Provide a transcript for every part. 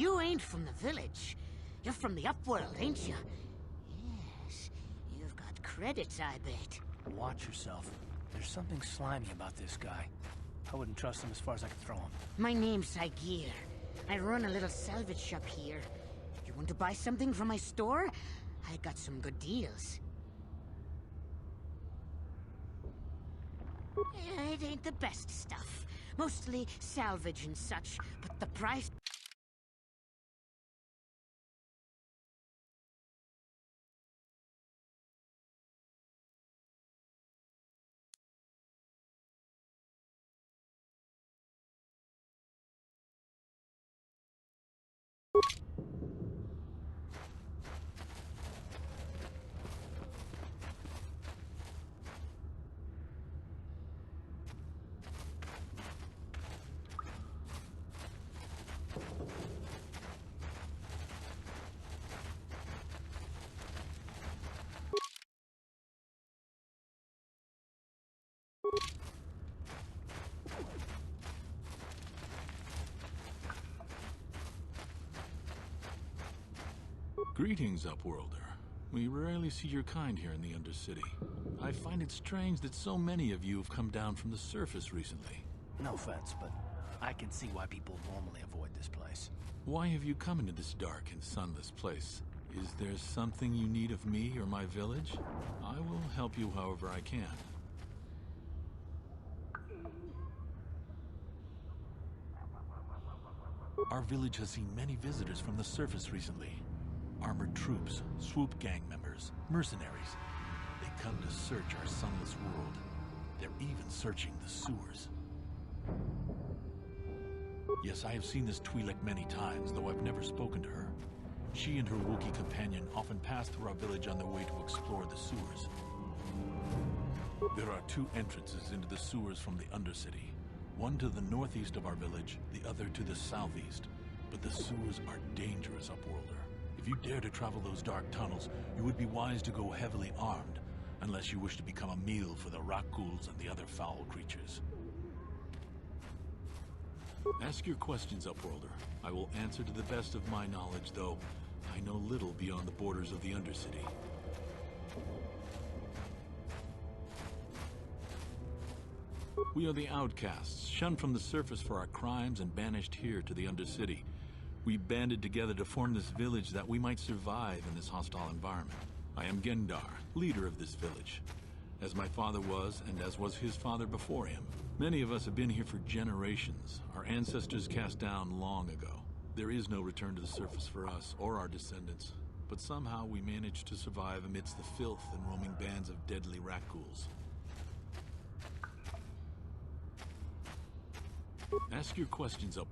You ain't from the village. You're from the upworld, ain't you? Yes, you've got credits, I bet. Watch yourself. There's something slimy about this guy. I wouldn't trust him as far as I could throw him. My name's Igir. I run a little salvage shop here. You want to buy something from my store? I got some good deals. It ain't the best stuff. Mostly salvage and such, but the price... Greetings, Upworlder. We rarely see your kind here in the Undercity. I find it strange that so many of you have come down from the surface recently. No offense, but I can see why people normally avoid this place. Why have you come into this dark and sunless place? Is there something you need of me or my village? I will help you however I can. Our village has seen many visitors from the surface recently. Armored troops, swoop gang members, mercenaries. They come to search our sunless world. They're even searching the sewers. Yes, I have seen this Twi'lek many times, though I've never spoken to her. She and her Wookiee companion often pass through our village on their way to explore the sewers. There are two entrances into the sewers from the Undercity. One to the northeast of our village, the other to the southeast. But the sewers are dangerous, Upworlder. If you dare to travel those dark tunnels, you would be wise to go heavily armed, unless you wish to become a meal for the Racguls and the other foul creatures. Ask your questions, Upworlder. I will answer to the best of my knowledge, though I know little beyond the borders of the Undercity. We are the outcasts, shunned from the surface for our crimes and banished here to the Undercity. We banded together to form this village that we might survive in this hostile environment. I am Gendar, leader of this village, as my father was and as was his father before him. Many of us have been here for generations, our ancestors cast down long ago. There is no return to the surface for us or our descendants, but somehow we managed to survive amidst the filth and roaming bands of deadly Racguls. Ask your questions up.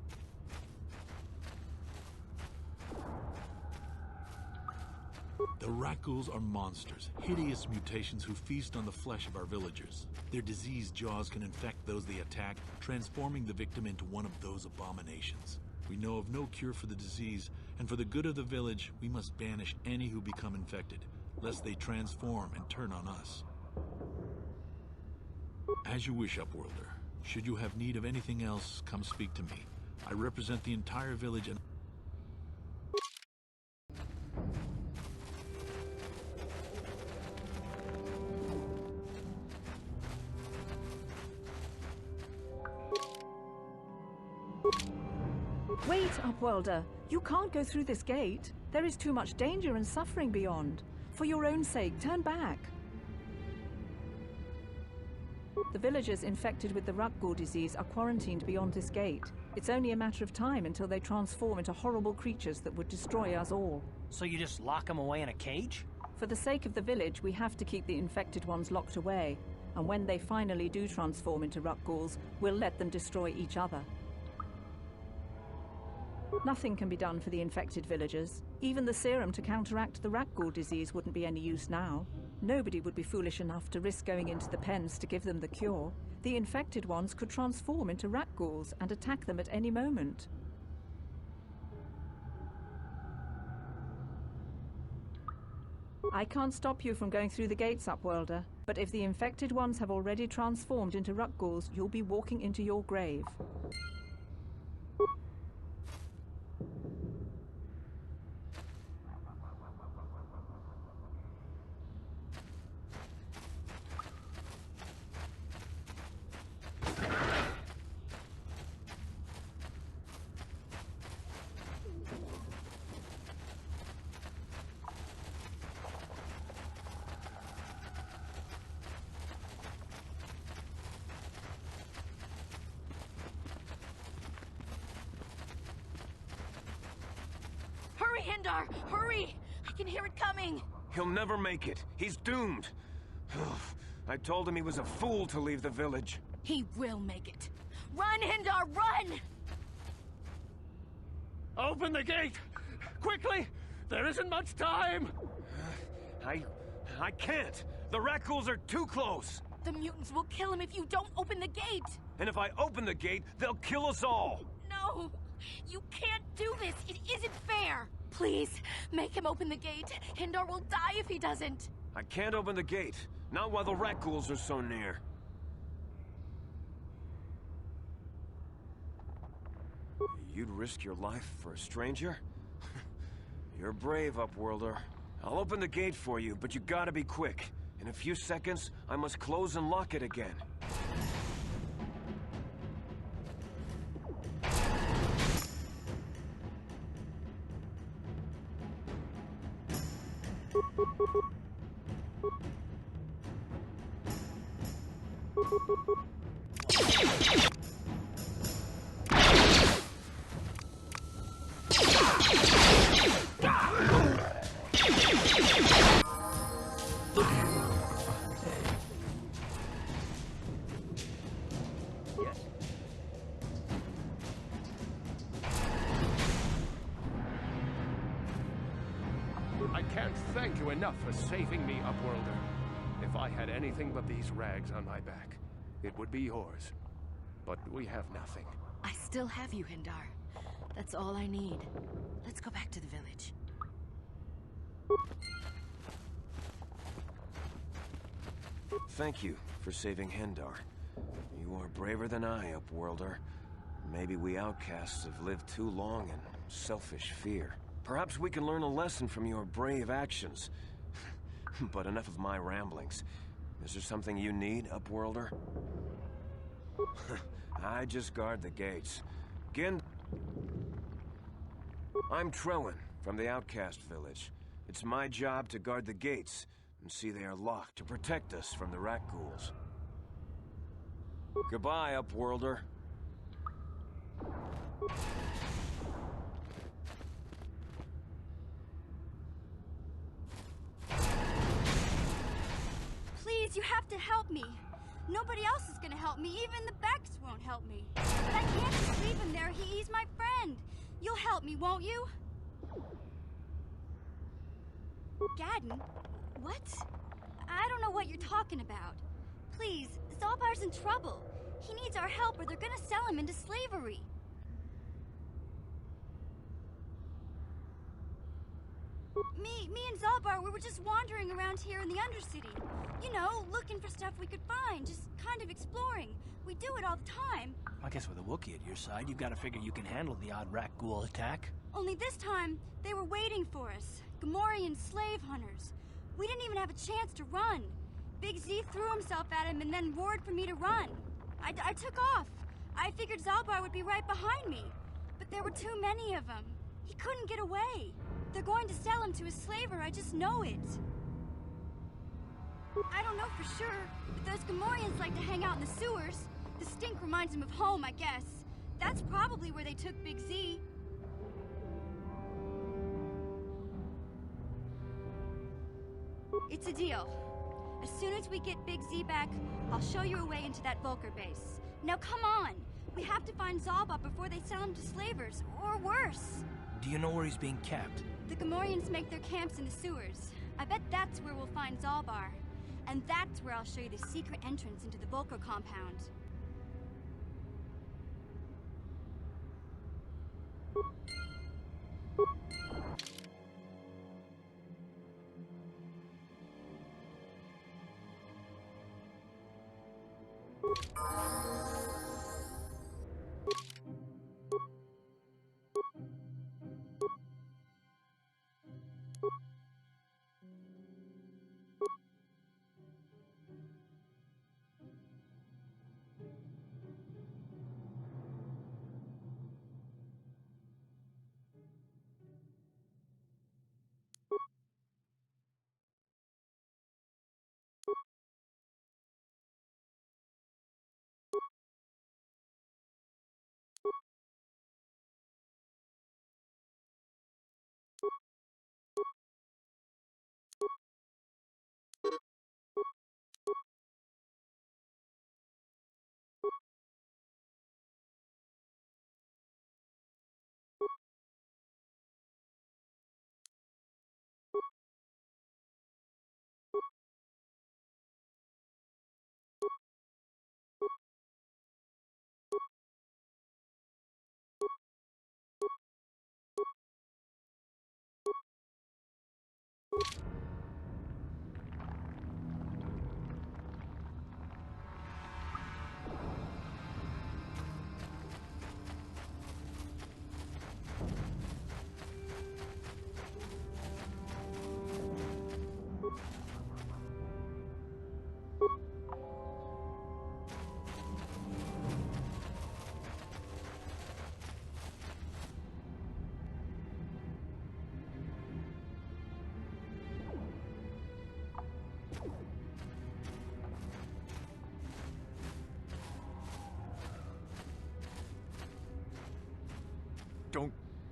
The Racguls are monsters, hideous mutations who feast on the flesh of our villagers. Their diseased jaws can infect those they attack, transforming the victim into one of those abominations. We know of no cure for the disease, and for the good of the village, we must banish any who become infected, lest they transform and turn on us. As you wish, Upworlder. Should you have need of anything else, come speak to me. I represent the entire village and... Wait, Upworlder. You can't go through this gate. There is too much danger and suffering beyond. For your own sake, turn back. The villagers infected with the Racgul disease are quarantined beyond this gate. It's only a matter of time until they transform into horrible creatures that would destroy us all. So you just lock them away in a cage? For the sake of the village, we have to keep the infected ones locked away. And when they finally do transform into Racguls, we'll let them destroy each other. Nothing can be done for the infected villagers. Even the serum to counteract the Racgul disease wouldn't be any use now. Nobody would be foolish enough to risk going into the pens to give them the cure. The infected ones could transform into Racguls and attack them at any moment. I can't stop you from going through the gates, Upworlder, but if the infected ones have already transformed into Racguls, you'll be walking into your grave. Hindar! Hurry! I can hear it coming! He'll never make it. He's doomed. I told him he was a fool to leave the village. He will make it. Run, Hindar, run! Open the gate! Quickly! There isn't much time! I can't. The Racghuls are too close. The mutants will kill him if you don't open the gate! And if I open the gate, they'll kill us all. No! You can't do this! It isn't fair! Please, make him open the gate. Hindar will die if he doesn't. I can't open the gate. Not while the Racghuls are so near. You'd risk your life for a stranger? You're brave, Upworlder. I'll open the gate for you, but you gotta be quick. In a few seconds, I must close and lock it again. I can't thank you enough for saving me, Upworlder. If I had anything but these rags on my back, it would be yours. But we have nothing. I still have you, Hindar. That's all I need. Let's go back to the village. Thank you for saving Hindar. You are braver than I, Upworlder. Maybe we outcasts have lived too long in selfish fear. Perhaps we can learn a lesson from your brave actions. But enough of my ramblings. Is there something you need, Upworlder? I just guard the gates. I'm Trellin, from the Outcast Village. It's my job to guard the gates, and see they are locked to protect us from the Racghuls. Goodbye, Upworlder. Please, you have to help me. Nobody else is gonna help me. Even the Becks won't help me. But I can't just leave him there. He's my friend. You'll help me, won't you? Gadden? What? I don't know what you're talking about. Please, Zalbar's in trouble. He needs our help or they're gonna sell him into slavery. Me and Zalbar, we were just wandering around here in the Undercity. You know, looking for stuff we could find, just kind of exploring. We do it all the time. I guess with a Wookiee at your side, you've got to figure you can handle the odd Racghoul attack. Only this time, they were waiting for us. Gamorrean slave hunters. We didn't even have a chance to run. Big Z threw himself at him and then roared for me to run. I took off. I figured Zalbar would be right behind me. But there were too many of them. He couldn't get away. They're going to sell him to a slaver, I just know it. I don't know for sure, but those Gamorreans like to hang out in the sewers. The stink reminds them of home, I guess. That's probably where they took Big Z. It's a deal. As soon as we get Big Z back, I'll show you a way into that Vulcar base. Now come on! We have to find Zalbar before they sell him to slavers, or worse. Do you know where he's being kept? The Gamorreans make their camps in the sewers. I bet that's where we'll find Zalbar. And that's where I'll show you the secret entrance into the Vulcar compound.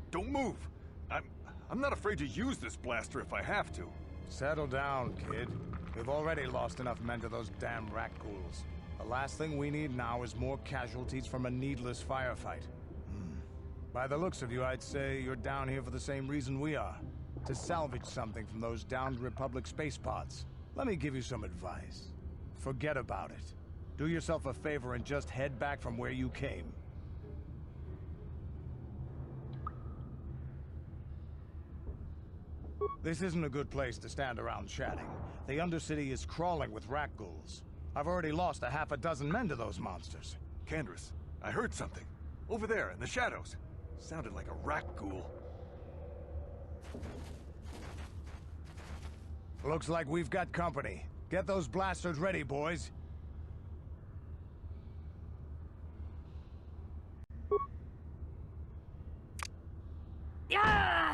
Don't move. I'm not afraid to use this blaster if I have to. Settle down, kid. We've already lost enough men to those damn Racghuls. The last thing we need now is more casualties from a needless firefight. By the looks of you, I'd say you're down here for the same reason we are. To salvage something from those downed Republic space pods. Let me give you some advice. Forget about it. Do yourself a favor and just head back from where you came. This isn't a good place to stand around chatting. The Undercity is crawling with Racghuls. I've already lost a half a dozen men to those monsters. Candace, I heard something. Over there, in the shadows. Sounded like a Racghoul. Looks like we've got company. Get those blasters ready, boys. Yeah!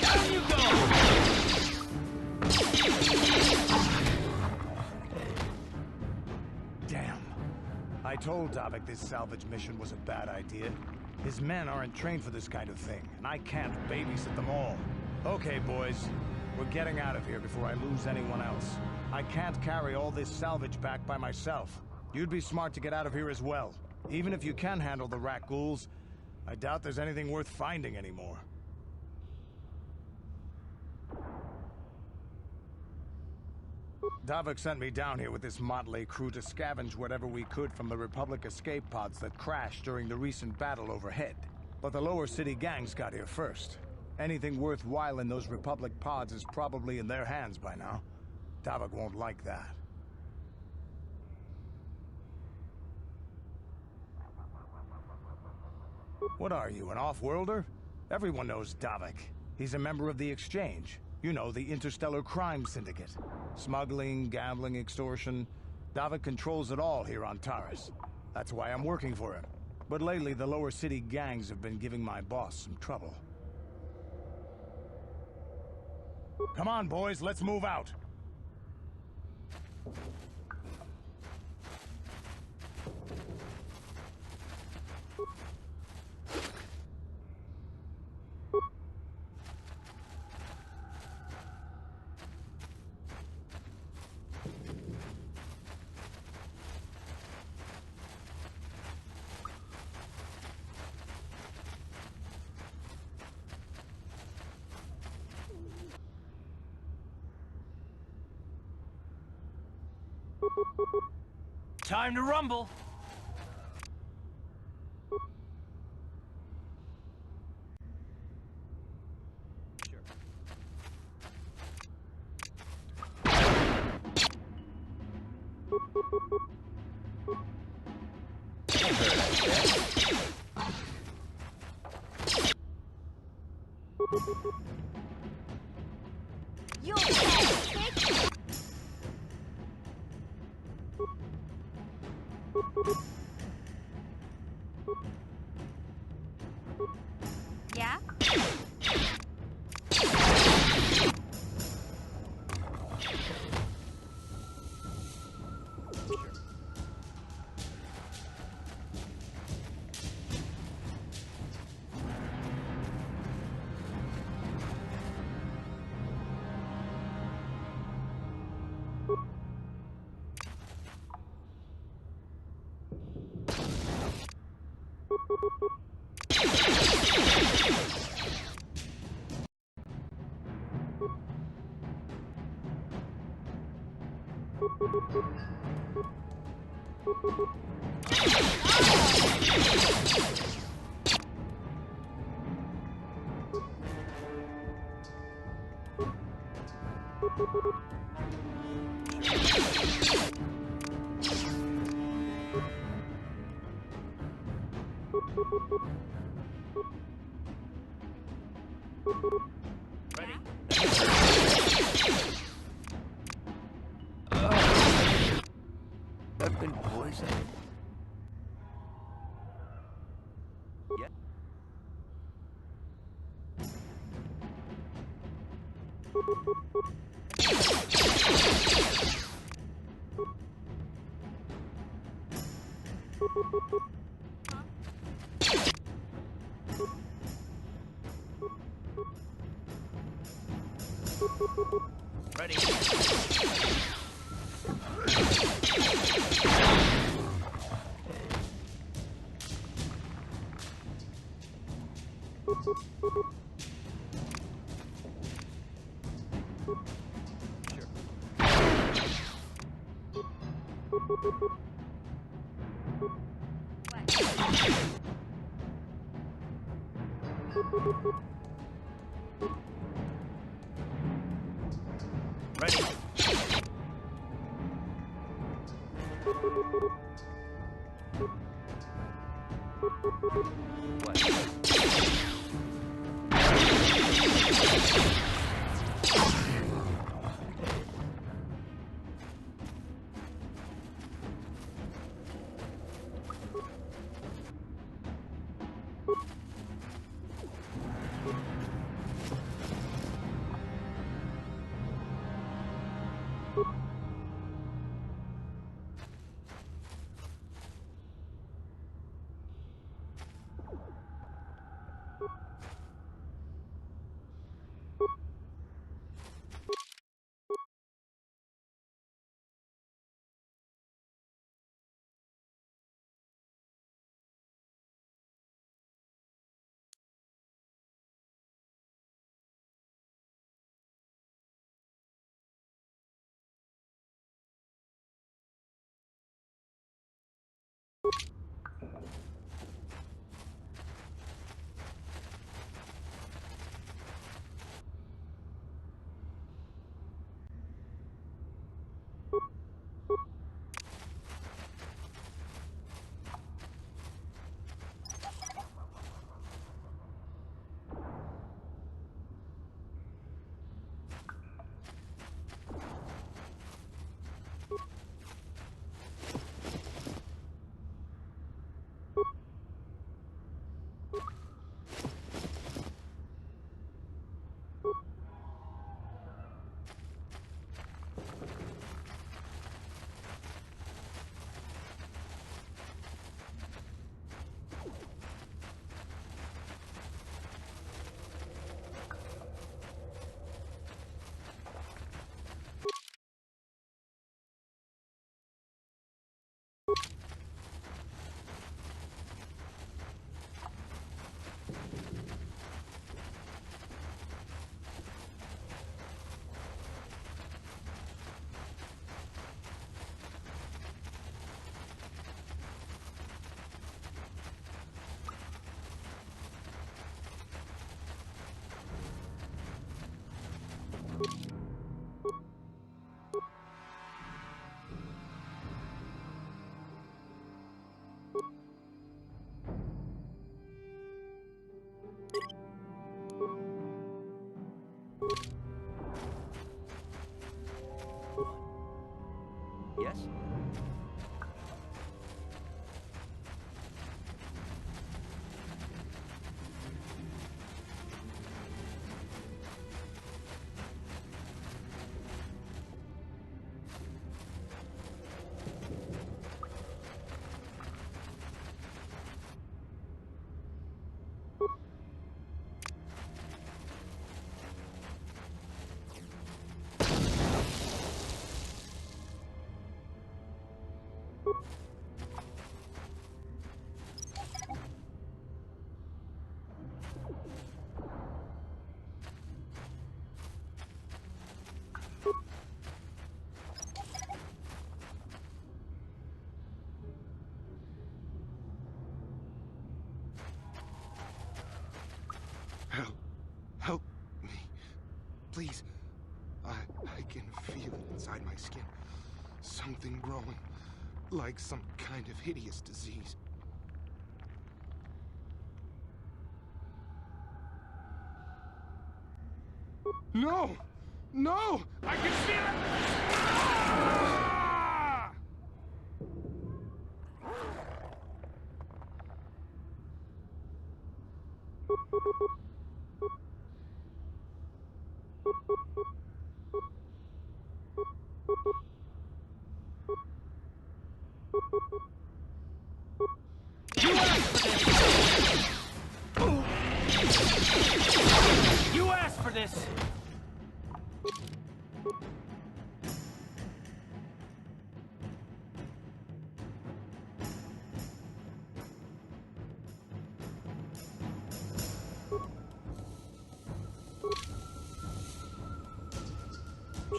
Down you go! Damn. I told Davik this salvage mission was a bad idea. His men aren't trained for this kind of thing, and I can't babysit them all. Okay, boys. We're getting out of here before I lose anyone else. I can't carry all this salvage back by myself. You'd be smart to get out of here as well. Even if you can handle the Racghuls, I doubt there's anything worth finding anymore. Davik sent me down here with this motley crew to scavenge whatever we could from the Republic escape pods that crashed during the recent battle overhead. But the lower city gangs got here first. Anything worthwhile in those Republic pods is probably in their hands by now. Davik won't like that. What are you, an off-worlder? Everyone knows Davik. He's a member of the Exchange. You know, the Interstellar Crime Syndicate. Smuggling, gambling, extortion. Davik controls it all here on Tarris. That's why I'm working for him. But lately, the lower city gangs have been giving my boss some trouble. Come on, boys, let's move out. Time to rumble! Yeah? I've been poisoned. Yeah. Ready. Ready. Yes? Please. I can feel it inside my skin. Something growing. Like some kind of hideous disease. No! No! I can feel it! Ah! You asked for this!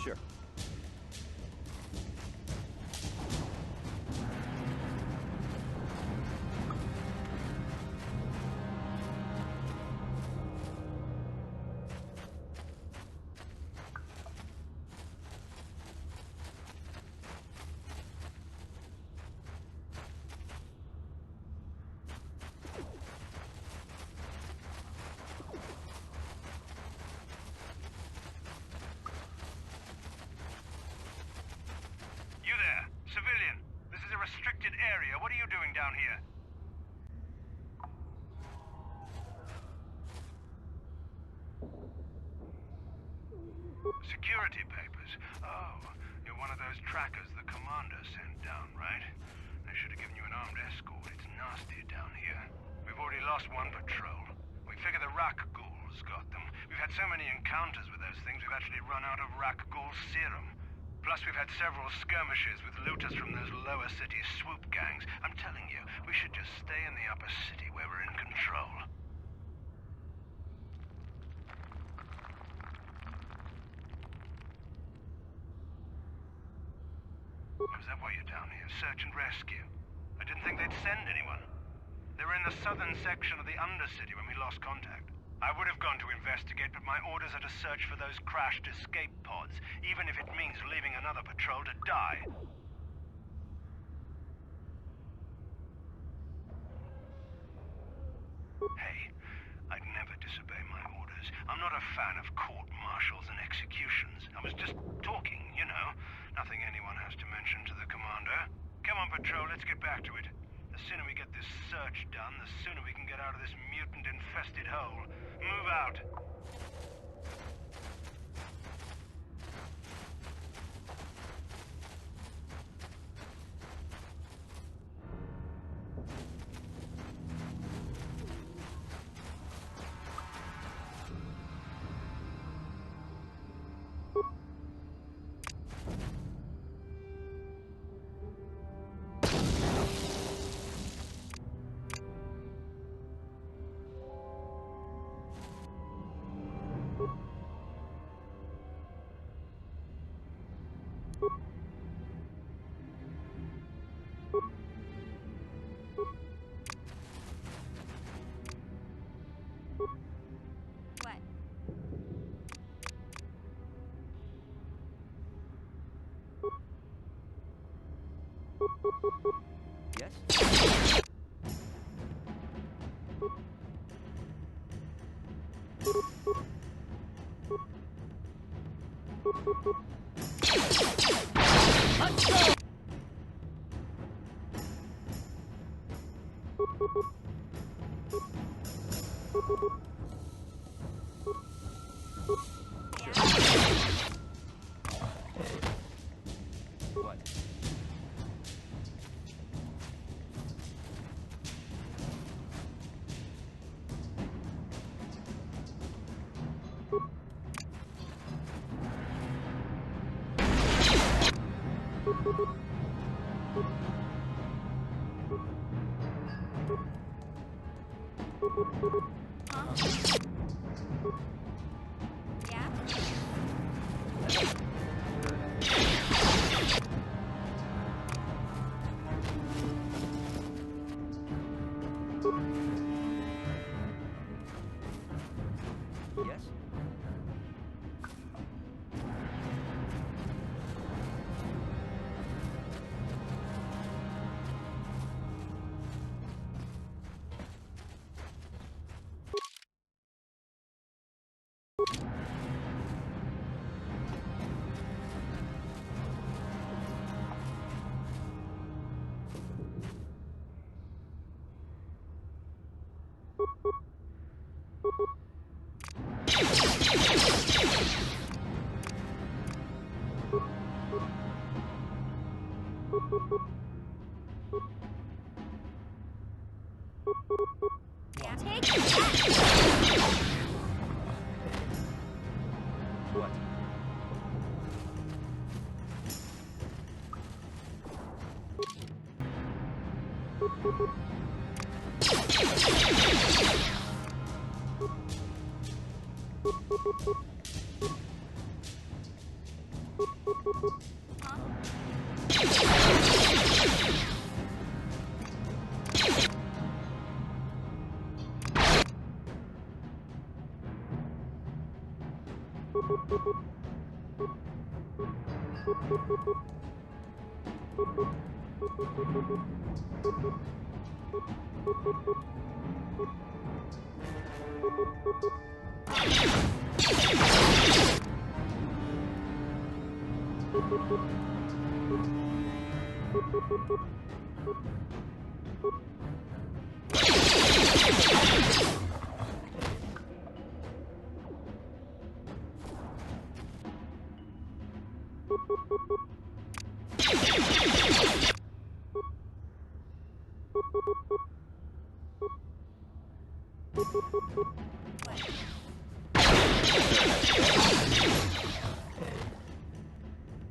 Sure. Civilian, this is a restricted area. What are you doing down here? Security papers. Oh, you're one of those trackers the commander sent down, right? They should have given you an armed escort. It's nasty down here. We've already lost one patrol. We figure the Racguls got them. We've had so many encounters with those things, we've actually run out of Racgul serum. Plus, we've had several skirmishes with looters from those lower city swoop gangs. I'm telling you, we should just stay in the upper city where we're in control. Is that why you're down here? Search and rescue? I didn't think they'd send anyone. They were in the southern section of the Undercity when we lost contact. I would have gone to investigate, but my orders are to search for those crashed escape pods, even if it means leaving another patrol to die. Hey, I'd never disobey my orders. I'm not a fan of court-martials and executions. I was just talking, you know. Nothing anyone has to mention to the commander. Come on, patrol, let's get back to it. The sooner we get this search done, the sooner we can get out of this mutant-infested hole. Move out. Yes? Let's go! What? Yeah? Yes?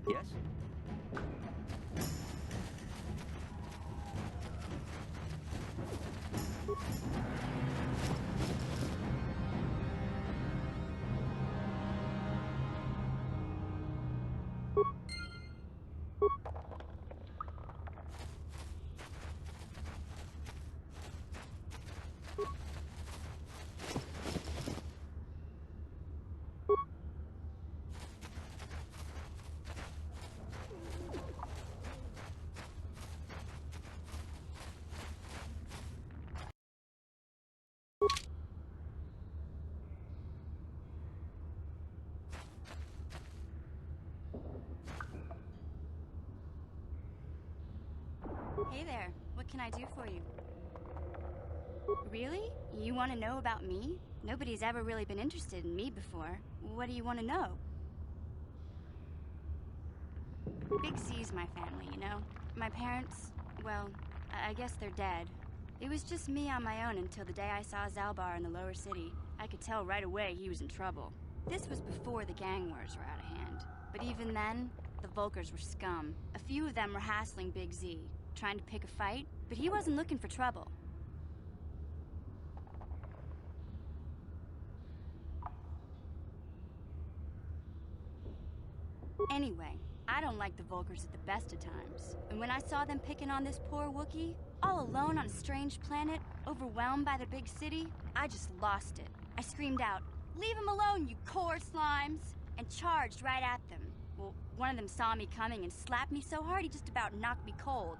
Yes? Hey there, what can I do for you? Really? You want to know about me? Nobody's ever really been interested in me before. What do you want to know? Big Z's my family, you know? My parents, well, I guess they're dead. It was just me on my own until the day I saw Zalbar in the lower city. I could tell right away he was in trouble. This was before the gang wars were out of hand. But even then, the Vulkars were scum. A few of them were hassling Big Z, trying to pick a fight, but he wasn't looking for trouble. Anyway, I don't like the Vulkars at the best of times. And when I saw them picking on this poor Wookiee, all alone on a strange planet, overwhelmed by the big city, I just lost it. I screamed out, "Leave him alone, you core slimes!" and charged right at them. Well, one of them saw me coming and slapped me so hard he just about knocked me cold.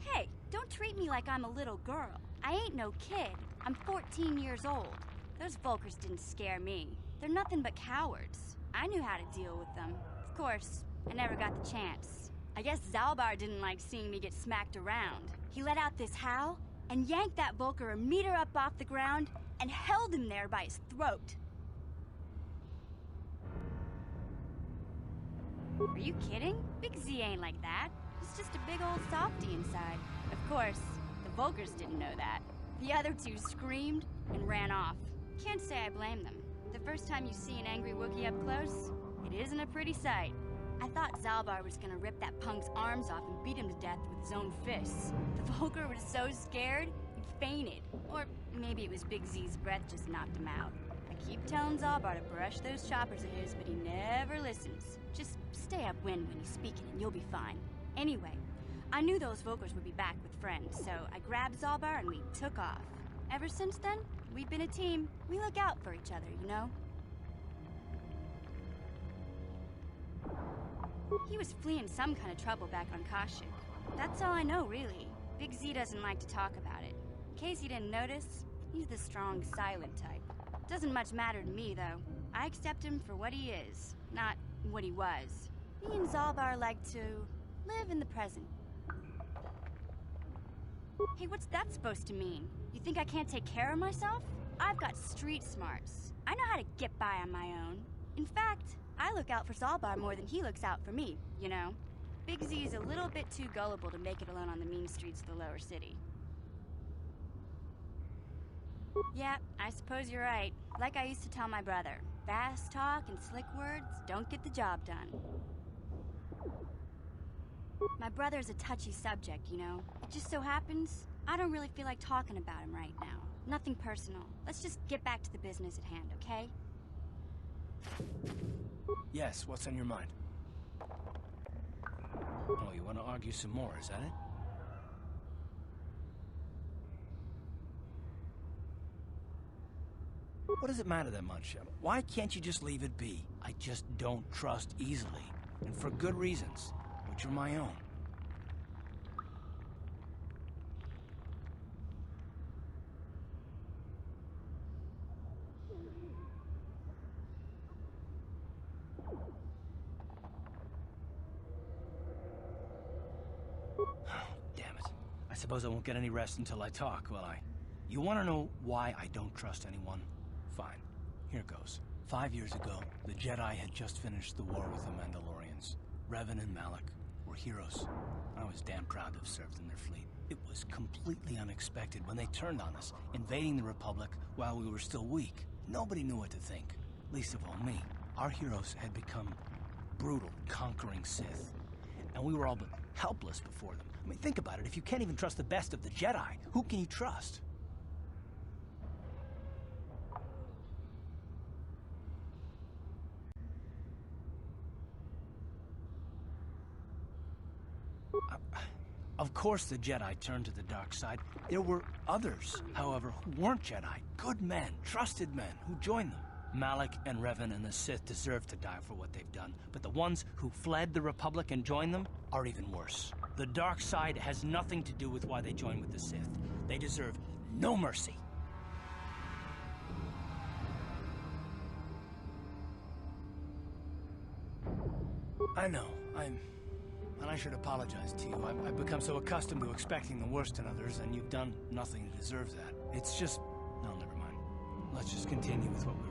Hey, don't treat me like I'm a little girl. I ain't no kid. I'm 14 years old. Those Vulkars didn't scare me. They're nothing but cowards. I knew how to deal with them. Of course, I never got the chance. I guess Zalbar didn't like seeing me get smacked around. He let out this howl and yanked that Vulkar a meter up off the ground and held him there by his throat. Are you kidding? Big Z ain't like that. He's just a big old softy inside. Of course, the Vulkars didn't know that. The other two screamed and ran off. Can't say I blame them. The first time you see an angry Wookiee up close, it isn't a pretty sight. I thought Zalbar was gonna rip that punk's arms off and beat him to death with his own fists. The Vulkar was so scared, he fainted. Or maybe it was Big Z's breath just knocked him out. I keep telling Zalbar to brush those choppers of his, but he never listens. Just stay upwind when he's speaking and you'll be fine. Anyway, I knew those Vulkars would be back with friends, so I grabbed Zalbar and we took off. Ever since then, we've been a team. We look out for each other, you know? He was fleeing some kind of trouble back on Kashyyyk. That's all I know, really. Big Z doesn't like to talk about it. In case you didn't notice, he's the strong, silent type. Doesn't much matter to me, though. I accept him for what he is, not what he was. Me and Zalbar like to live in the present. Hey, what's that supposed to mean? You think I can't take care of myself? I've got street smarts. I know how to get by on my own. In fact, I look out for Zalbar more than he looks out for me, you know? Big Z's a little bit too gullible to make it alone on the mean streets of the lower city. Yeah, I suppose you're right. Like I used to tell my brother, fast talk and slick words don't get the job done. My brother's a touchy subject, you know. It just so happens, I don't really feel like talking about him right now. Nothing personal. Let's just get back to the business at hand, okay? Yes, what's on your mind? Oh, you want to argue some more, is that it? What does it matter that much? Why can't you just leave it be? I just don't trust easily, and for good reasons, which are my own. Damn it. I suppose I won't get any rest until I talk, will I? You want to know why I don't trust anyone? Fine. Here goes. 5 years ago, the Jedi had just finished the war with the Mandalorians. Revan and Malak were heroes. I was damn proud to have served in their fleet. It was completely unexpected when they turned on us, invading the Republic while we were still weak. Nobody knew what to think, least of all me. Our heroes had become brutal, conquering Sith, and we were all but helpless before them. I mean, think about it. If you can't even trust the best of the Jedi, who can you trust? Of course the Jedi turned to the dark side. There were others, however, who weren't Jedi. Good men, trusted men, who joined them. Malak and Revan and the Sith deserve to die for what they've done, but the ones who fled the Republic and joined them are even worse. The dark side has nothing to do with why they joined with the Sith. They deserve no mercy. I know, and I should apologize to you. I've become so accustomed to expecting the worst in others, and you've done nothing to deserve that. It's just... no, never mind. Let's just continue with what we